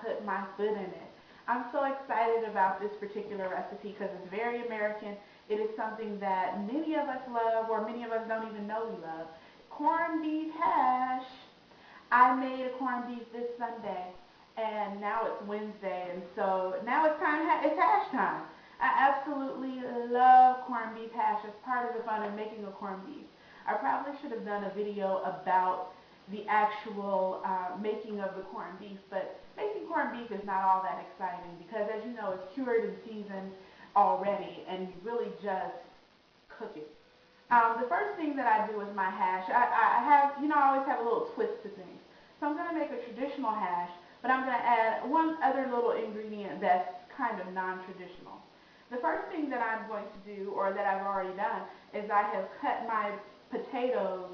put my foot in it. I'm so excited about this particular recipe because it's very American. It is something that many of us love, or many of us don't even know we love. Corned beef hash. I made a corned beef this Sunday, and now it's Wednesday, and so now it's time. It's hash time. I absolutely love corned beef hash. It's part of the fun of making a corned beef. I probably should have done a video about the actual making of the corned beef, but making corned beef is not all that exciting because, as you know, it's cured and seasoned already, and you really just cook it. The first thing that I do with my hash, I have, I always have a little twist to things. So I'm going to make a traditional hash, but I'm going to add one other little ingredient that's kind of non-traditional. The first thing that I'm going to do, or that I've already done, is I have cut my potatoes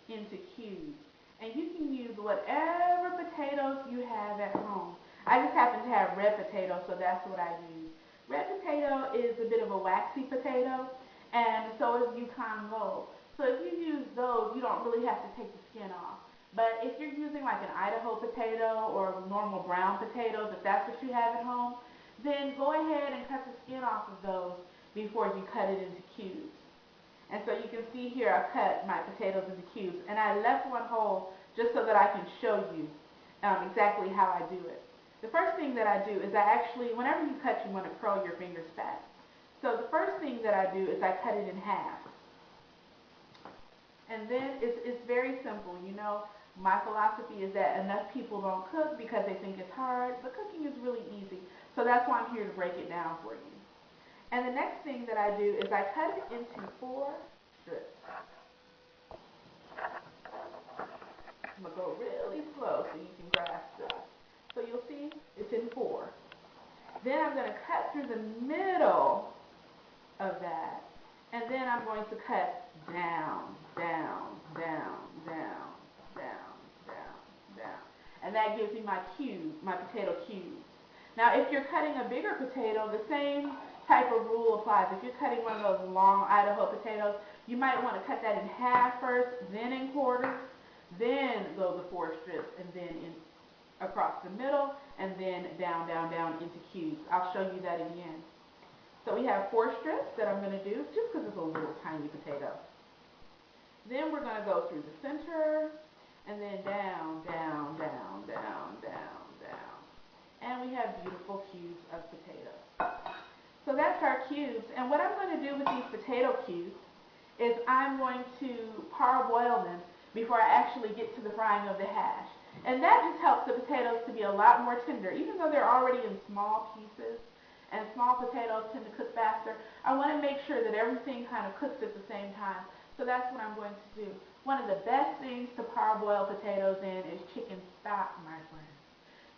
into cubes. And you can use whatever potatoes you have at home. I just happen to have red potatoes, so that's what I use. Red potato is a bit of a waxy potato, and so is Yukon Gold. So if you use those, you don't really have to take the skin off. But if you're using like an Idaho potato or normal brown potatoes, if that's what you have at home, then go ahead and cut the skin off of those before you cut it into cubes. And so you can see here I've cut my potatoes into cubes, and I left one whole just so that I can show you exactly how I do it. The first thing that I do is I actually, whenever you cut, you want to curl your fingers back. So the first thing that I do is I cut it in half. And then it's very simple. My philosophy is that enough people don't cook because they think it's hard, but cooking is really easy. So that's why I'm here to break it down for you. And the next thing that I do is I cut it into 4 strips. I'm going to go really slow so you can grasp this. So you'll see it's in 4. Then I'm going to cut through the middle of that. And then I'm going to cut down, down, down, down, down, down, down. And that gives me my potato cubes. Now if you're cutting a bigger potato, the same type of rule applies. If you're cutting one of those long Idaho potatoes, you might want to cut that in half first, then in quarters, then go the 4 strips, and then in across the middle, and then down, down, down into cubes. I'll show you that again. So we have 4 strips that I'm going to do just because it's a little tiny potato. Then we're going to go through the center, and then down, down, down, down, down, down. And we have beautiful cubes of potatoes. So that's our cubes. And what I'm going to do with these potato cubes is I'm going to parboil them before I actually get to the frying of the hash. And that just helps the potatoes to be a lot more tender. Even though they're already in small pieces, and small potatoes tend to cook faster, I want to make sure that everything kind of cooks at the same time. So that's what I'm going to do. One of the best things to parboil potatoes in is chicken stock, my friends,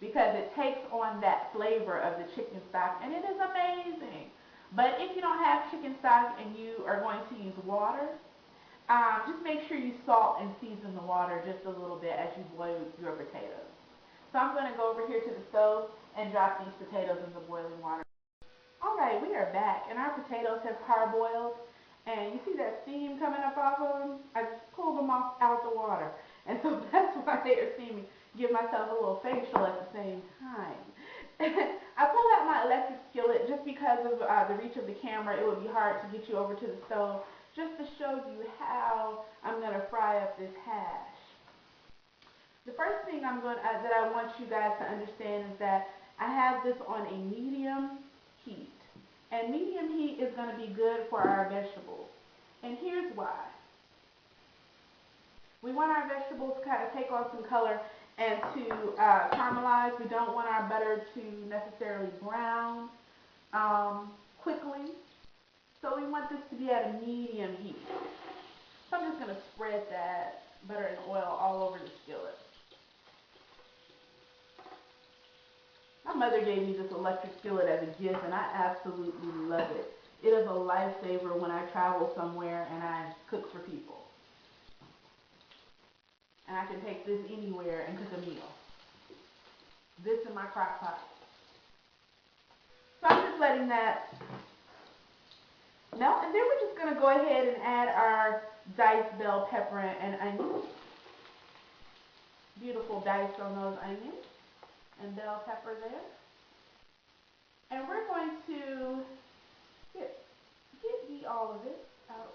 because it takes on that flavor of the chicken stock, and it is amazing. But if you don't have chicken stock and you are going to use water, just make sure you salt and season the water just a little bit as you boil your potatoes. So I'm going to go over here to the stove and drop these potatoes in the boiling water. Alright, we are back, and our potatoes have parboiled, and you see that steam coming up off of them? I just pulled them off out the water, and so that's why they are steaming. Give myself a little facial at the same time. I pulled out my electric skillet just because of the reach of the camera. It would be hard to get you over to the stove, just to show you how I'm going to fry up this hash. The first thing that I want you guys to understand is that I have this on a medium heat. And medium heat is going to be good for our vegetables. And here's why. We want our vegetables to kind of take on some color and to caramelize. We don't want our butter to necessarily brown quickly. So we want this to be at a medium heat. So I'm just going to spread that butter and oil all over the skillet. My mother gave me this electric skillet as a gift, and I absolutely love it. It is a lifesaver when I travel somewhere and I cook for people. And I can take this anywhere and cook a meal. This in my crock pot. So I'm just letting that melt, and then we're just going to go ahead and add our diced bell pepper and onions. Beautiful dice on those onions. and bell pepper there. And we're going to get all of it out.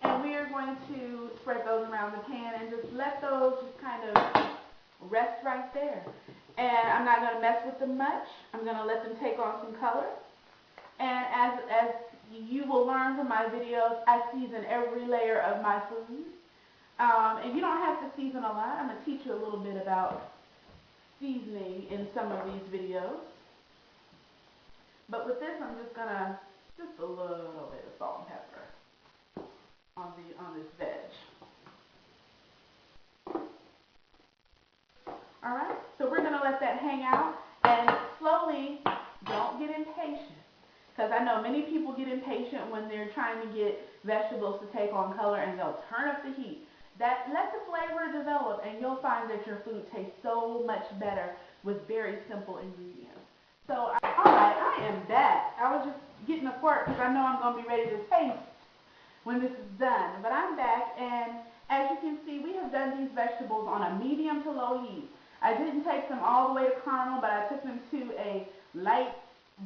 And we are going to spread those around the pan and just let those just kind of rest right there. And I'm not going to mess with them much. I'm going to let them take on some color. And as you will learn from my videos, I season every layer of my food. And you don't have to season a lot. I'm going to teach you a little bit about seasoning in some of these videos. But with this, I'm just going to, just a little bit of salt and pepper on this veg. All right, so we're going to let that hang out and slowly, don't get impatient. Because I know many people get impatient when they're trying to get vegetables to take on color, and they'll turn up the heat. Let the flavor develop, and you'll find that your food tastes so much better with very simple ingredients. So, all right, I am back. I was just getting a fork because I know I'm going to be ready to taste when this is done. But I'm back, and as you can see, we have done these vegetables on a medium to low heat. I didn't take them all the way to caramel, but I took them to a light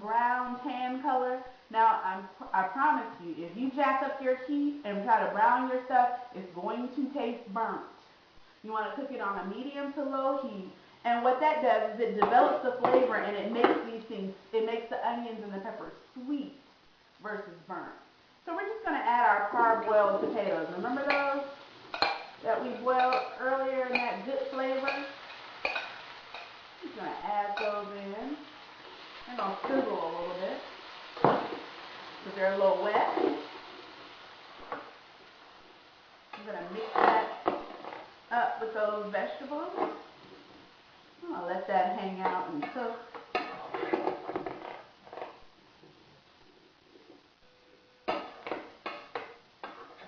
brown tan color. Now, I promise you, if you jack up your heat and try to brown your stuff, it's going to taste burnt. You want to cook it on a medium to low heat, and what that does is it develops the flavor, and it makes these things, it makes the onions and the peppers sweet versus burnt. So we're just going to add our parboiled potatoes. Remember those that we boiled earlier in that good flavor? Just going to add those in. They're going to sizzle a little bit because they're a little wet. I'm going to mix that up with those vegetables. I'm going to let that hang out and cook.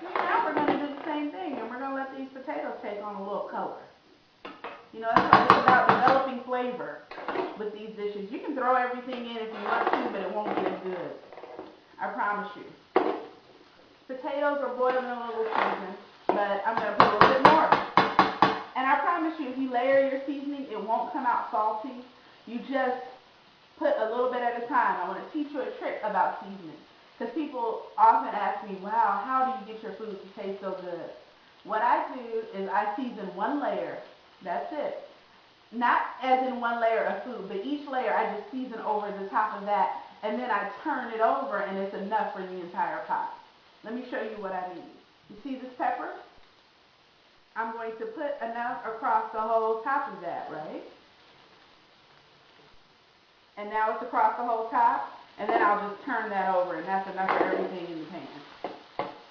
And now we're going to do the same thing, and we're going to let these potatoes take on a little color. You know, it's about developing flavor with these dishes. You can throw everything in if you want to, but it won't be as good. I promise you. Potatoes are boiling a little seasoned, but I'm going to put a little bit more. And I promise you, if you layer your seasoning, it won't come out salty. You just put a little bit at a time. I want to teach you a trick about seasoning. Because people often ask me, wow, how do you get your food to taste so good? What I do is I season one layer. That's it. Not as in one layer of food, but each layer I just season over the top of that, and then I turn it over, and it's enough for the entire pot. Let me show you what I mean. You see this pepper? I'm going to put enough across the whole top of that, right? And now it's across the whole top, and then I'll just turn that over, and that's enough for everything in the pan.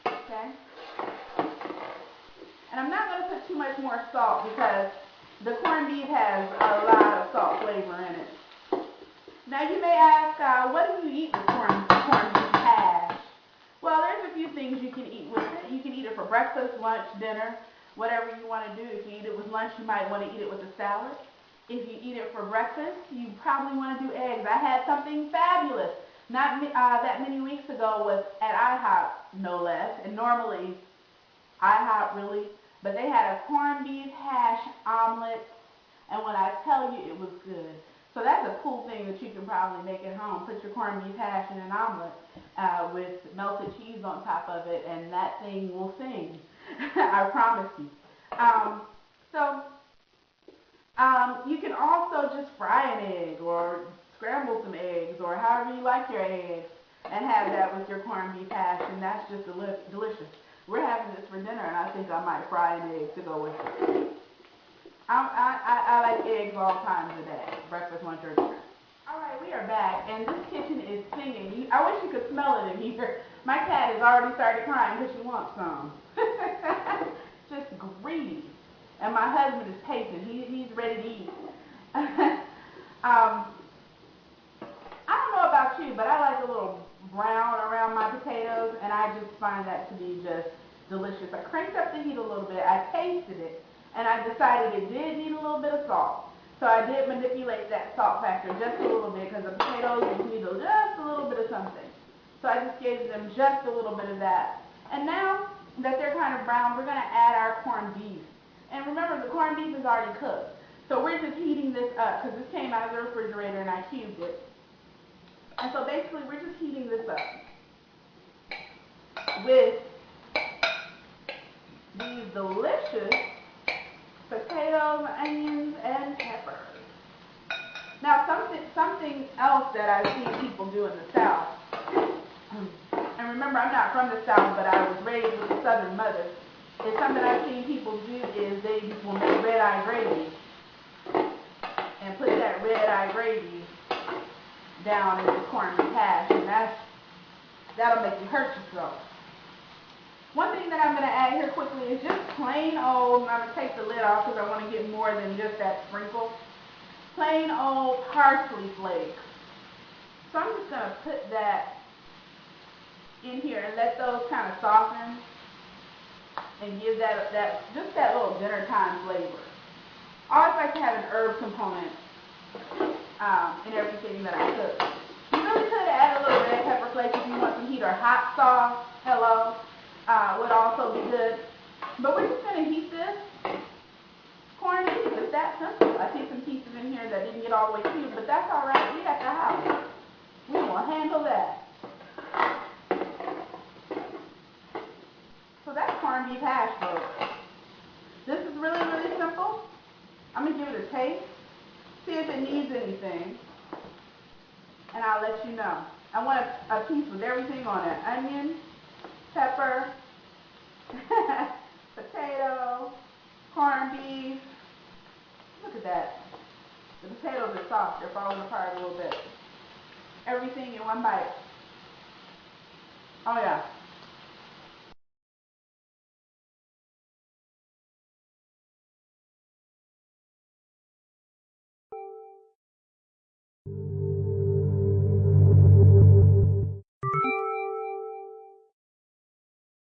Okay? And I'm not going to put too much more salt because the corned beef has a lot of salt flavor in it. Now you may ask, what do you eat with corned beef hash? Well, there's a few things you can eat with it. You can eat it for breakfast, lunch, dinner, whatever you want to do. If you eat it with lunch, you might want to eat it with a salad. If you eat it for breakfast, you probably want to do eggs. I had something fabulous not that many weeks ago was at IHOP, no less, and normally IHOP really, but they had a corned beef hash omelet, and when I tell you, it was good. So that's a cool thing that you can probably make at home. Put your corned beef hash in an omelet with melted cheese on top of it, and that thing will sing. I promise you. You can also just fry an egg or scramble some eggs or however you like your eggs and have that with your corned beef hash, and that's just delicious. We're having this for dinner, and I think I might fry an egg to go with it. I like eggs all times of the day, breakfast, lunch, or dinner. All right, we are back, and this kitchen is singing. I wish you could smell it in here. My cat has already started crying because she wants some. Just greedy. And my husband is patient. He's ready to eat. I don't know about you, but I like a little brown around my potatoes, and I just find that to be just delicious. I cranked up the heat a little bit. I tasted it, and I decided it did need a little bit of salt. So I did manipulate that salt factor just a little bit because the potatoes need just a little bit of something. So I just gave them just a little bit of that. And now that they're kind of brown, we're going to add our corned beef. And remember, the corned beef is already cooked. So we're just heating this up because this came out of the refrigerator and I cubed it. And so basically we're just heating this up with these delicious potatoes, onions, and peppers. Now something else that I've seen people do in the South, and remember I'm not from the South, but I was raised with a Southern mother, is something I've seen people do is they will make red-eye gravy and put that red-eye gravy down in the corned beef hash, and that'll make you hurt yourself. One thing that I'm going to add here quickly is just plain old, I'm going to take the lid off because I want to get more than just that sprinkle, plain old parsley flakes. So I'm just going to put that in here and let those kind of soften and give that just that little dinner time flavor. I always like to have an herb component in everything that I cook. You really could add a little red pepper flake if you want some heat, or hot sauce, would also be good. But we're just going to heat this corned beef. It's that simple. I see some pieces in here that didn't get all the way cubed, but that's all right. We at the house. We will handle that. So that's corned beef hash, folks. This is really, really simple. I'm going to give it a taste, see if it needs anything, and I'll let you know. I want a piece with everything on it. Onion, pepper, potato, corned beef. Look at that. The potatoes are soft. They're falling apart a little bit. Everything in one bite. Oh yeah.